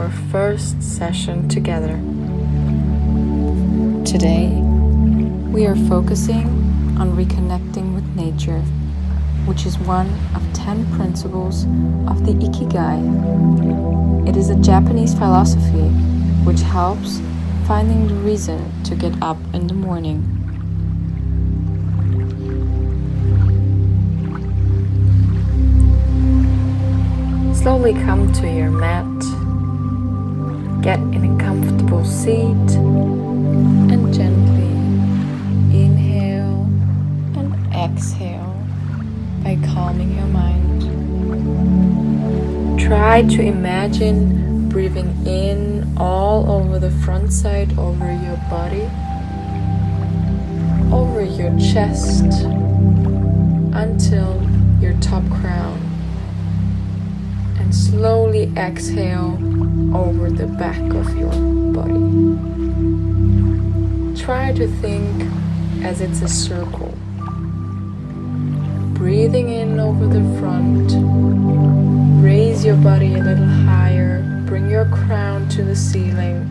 our first session together. Today, we are focusing on reconnecting with nature, which is one of 10 principles of the IKIGAI. It is a Japanese philosophy which helps finding the reason to get up in the morning. Slowly come to your mat, get in a comfortable seat, and gently inhale and exhale by calming your mind. Try to imagine breathing in all over the front side, over your body, over your chest, until your top crown. And slowly exhale over the back of your body. Try to think as it's a circle. Breathing in over the front. Raise your body a little higher. Bring your crown to the ceiling.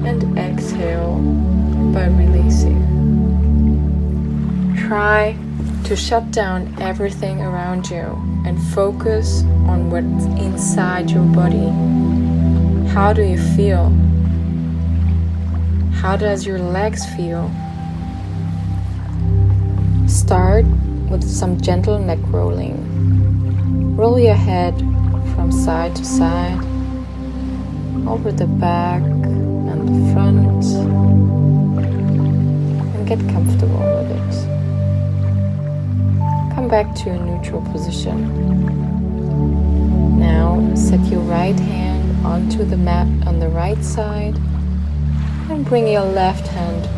And exhale by releasing. Try to shut down everything around you and focus on what's inside your body. How do you feel? How does your legs feel? Start with some gentle neck rolling. Roll your head from side to side, over the back and the front, and get comfortable with it. Come back to a neutral position. Now set your right hand onto the mat on the right side and bring your left hand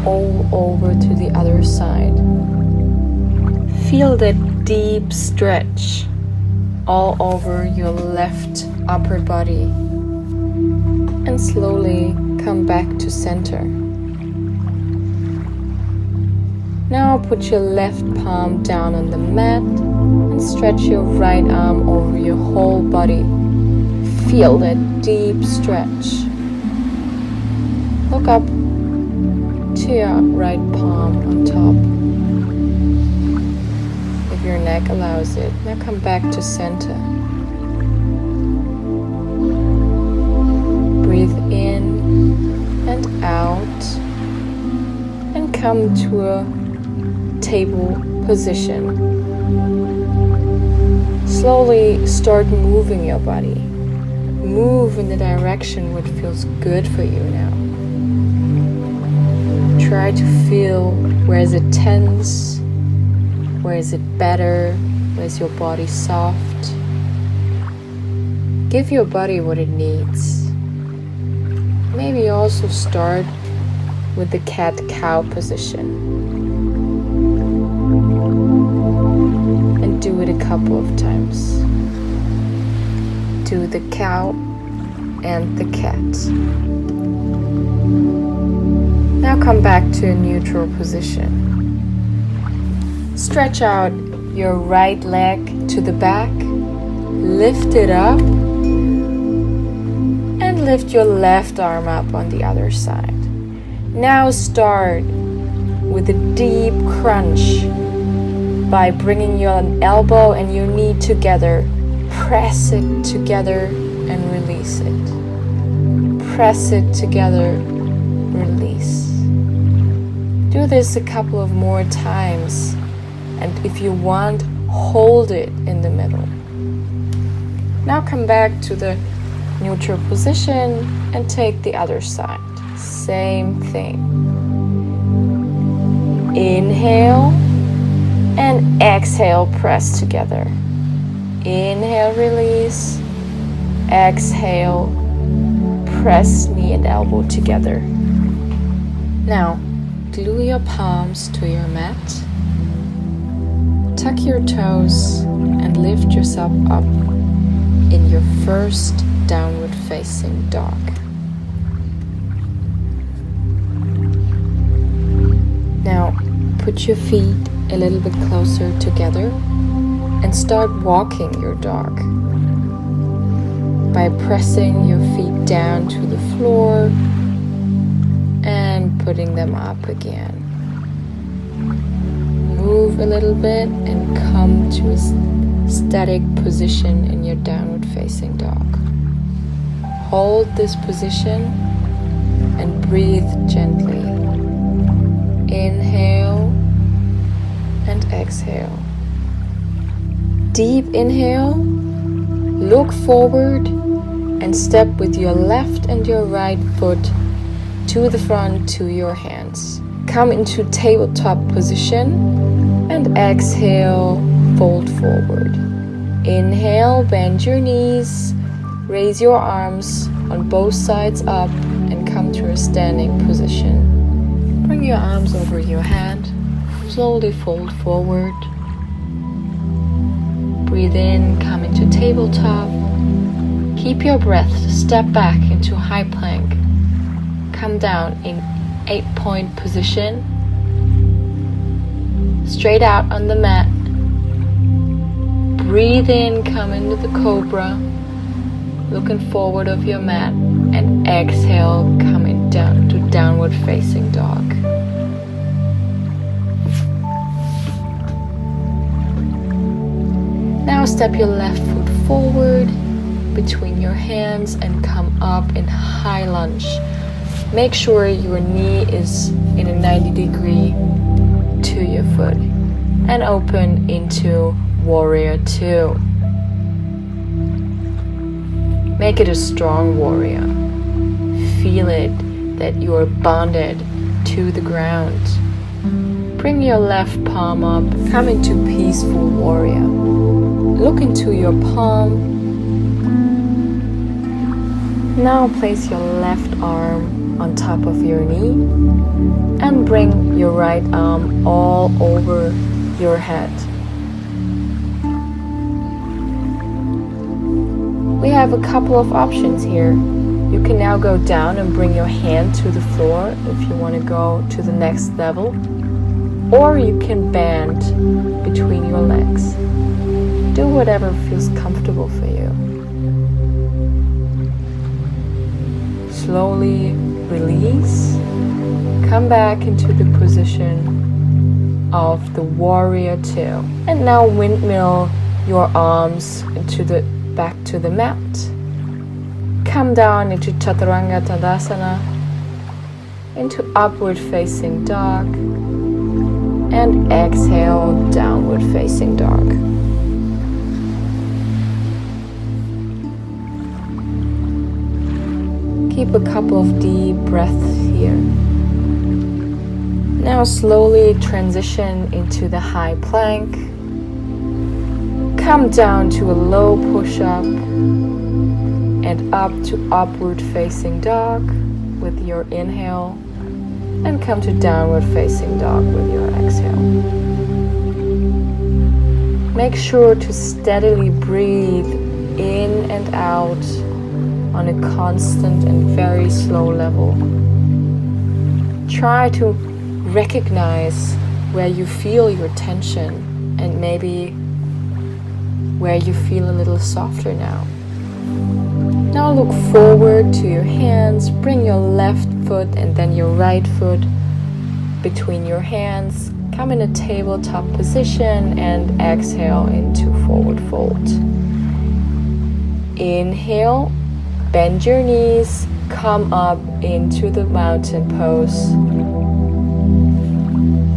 all over to the other side. Feel that deep stretch all over your left upper body and slowly come back to center. Now put your left palm down on the mat and stretch your right arm over your whole body. Feel that deep stretch. Look up to your right palm on top. If your neck allows it, now come back to center. Breathe in and out and come to a table position. Slowly start moving your body. Move in the direction what feels good for you now. Try to feel where is it tense, where is it better, where is your body soft. Give your body what it needs. Maybe also start with the cat-cow position. Do it a couple of times. Do the cow and the cat. Now come back to a neutral position. Stretch out your right leg to the back. Lift it up. And lift your left arm up on the other side. Now start with a deep crunch. By bringing your elbow and your knee together, press it together and release it. Press it together, release. Do this a couple of more times, and if you want, hold it in the middle. Now come back to the neutral position and take the other side. Same thing. Inhale. And exhale, press together. Inhale, release. Exhale, press knee and elbow together. Now, glue your palms to your mat. Tuck your toes and lift yourself up in your first downward facing dog. Now, put your feet a little bit closer together and start walking your dog. by pressing your feet down to the floor and putting them up again. Move a little bit and come to a static position in your downward facing dog. Hold this position and breathe gently. Inhale and exhale. Deep inhale, look forward and step with your left and your right foot to the front to your hands. Come into tabletop position and exhale, fold forward. Inhale, bend your knees, raise your arms on both sides up and come to a standing position. Bring your arms over your head, slowly fold forward. Breathe in, come into tabletop. Keep your breath, step back into high plank. Come down in 8-point position. Straight out on the mat. Breathe in, come into the cobra. Looking forward of your mat. And exhale, coming down to downward facing dog. Now step your left foot forward between your hands and come up in high lunge. Make sure your knee is in a 90-degree to your foot and open into warrior 2. Make it a strong warrior. Feel it that you are bonded to the ground. Bring your left palm up, come into peaceful warrior. Look into your palm. Now place your left arm on top of your knee and bring your right arm all over your head. We have a couple of options here. You can now go down and bring your hand to the floor if you want to go to the next level, or you can bend between your legs. Do whatever feels comfortable for you. Slowly release. Come back into the position of the warrior 2. And now windmill your arms into the back to the mat. Come down into Chaturanga Tadasana, into upward facing dog, and exhale, downward facing dog. Keep a couple of deep breaths here. Now slowly transition into the high plank. Come down to a low push-up and up to upward facing dog with your inhale, and come to downward facing dog with your exhale. Make sure to steadily breathe in and out on a constant and very slow level. Try to recognize where you feel your tension and maybe where you feel a little softer now. Now look forward to your hands. Bring your left foot and then your right foot between your hands. Come in a tabletop position and exhale into forward fold. Inhale. Bend your knees, come up into the mountain pose.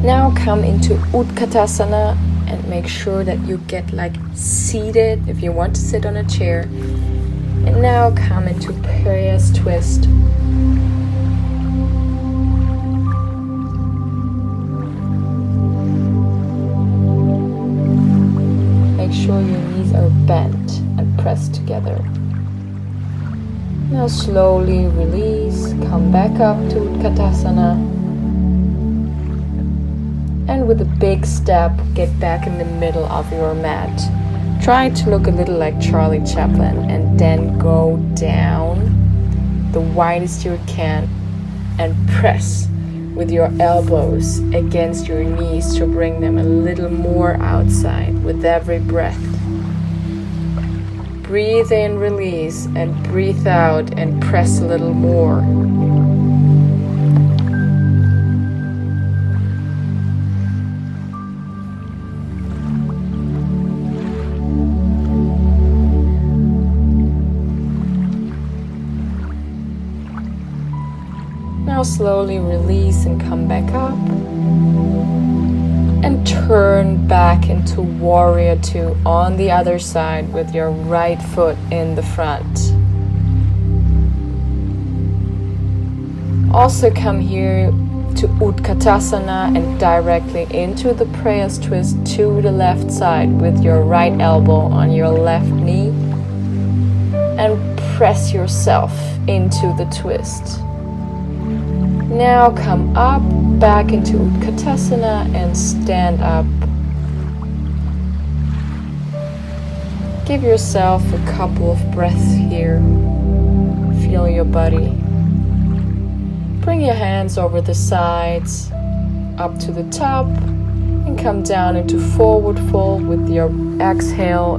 Now come into Utkatasana and make sure that you get seated if you want to sit on a chair. And now come into Parias Twist. Make sure your knees are bent and pressed together. Now slowly release, come back up to Utkatasana, and with a big step, get back in the middle of your mat. Try to look a little like Charlie Chaplin and then go down the widest you can and press with your elbows against your knees to bring them a little more outside with every breath. breathe in, release, and breathe out and press a little more. Now slowly release and come back up. And turn back into Warrior 2 on the other side with your right foot in the front. Also come here to Utkatasana and directly into the prayers twist to the left side with your right elbow on your left knee. And press yourself into the twist. Now come up, back into Utkatasana and stand up. Give yourself a couple of breaths here. Feel your body. Bring your hands over the sides, up to the top, and come down into forward fold with your exhale.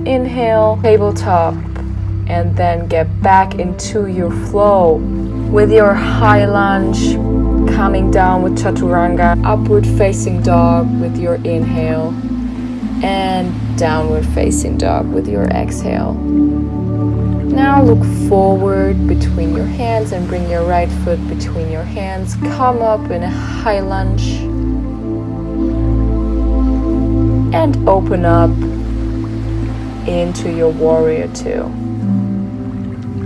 Inhale, tabletop, and then get back into your flow. With your high lunge, coming down with Chaturanga, upward facing dog with your inhale, and downward facing dog with your exhale. Now look forward between your hands and bring your right foot between your hands. Come up in a high lunge, and open up into your Warrior 2.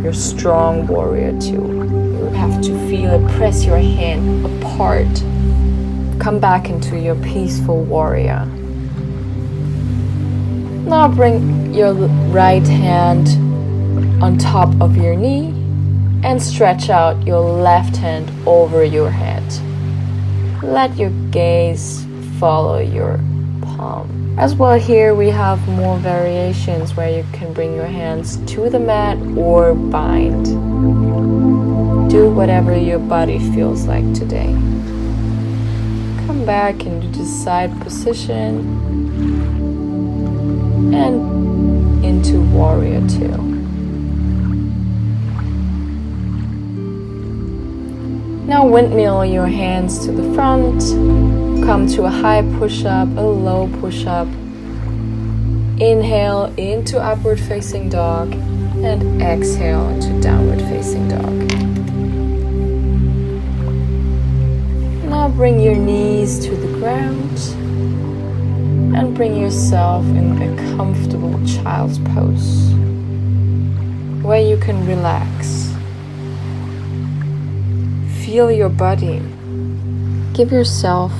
Your strong Warrior 2. You have to feel it, press your hand apart. Come back into your peaceful warrior. Now bring your right hand on top of your knee and stretch out your left hand over your head. Let your gaze follow your palm. As well, here we have more variations where you can bring your hands to the mat or bind. Do whatever your body feels like today. Come back into the side position and into Warrior 2. Now windmill your hands to the front. Come to a high push-up, a low push-up. Inhale into upward facing dog and exhale into downward facing dog. Now bring your knees to the ground and bring yourself in a comfortable child's pose where you can relax. Feel your body. Give yourself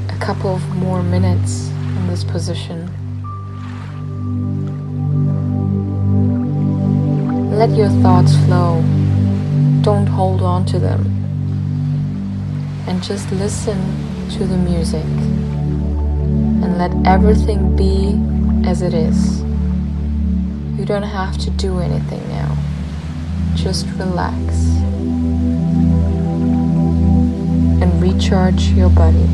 a couple of more minutes in this position. Let your thoughts flow. Don't hold on to them. And just listen to the music. And let everything be as it is. You don't have to do anything now. Just relax. And recharge your body.